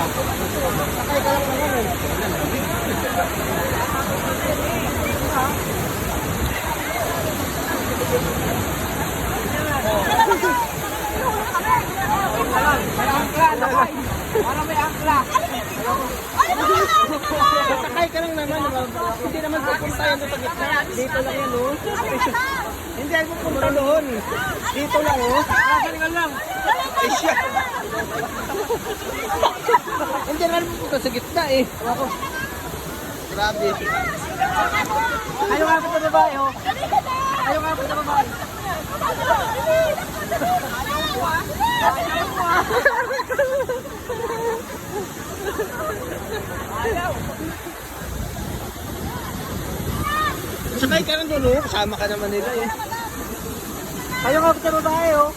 Sakay ka lang naman eh. Para may angkla. Sakay ka lang naman. Hindi naman pupunta yun sa gitna. Dito lang yan oh. Hindi ay pupunta doon. Dito lang oh. Galingan lang. Ay siya. Hindi naman pupunta sa gitna eh. Ako. Grabe. Ayaw nga po sa babae, oh. Ayaw nga po sa babae. Sakay ka lang doon oh. Kasama ka naman nila eh. Ayaw nga po sa babae, oh.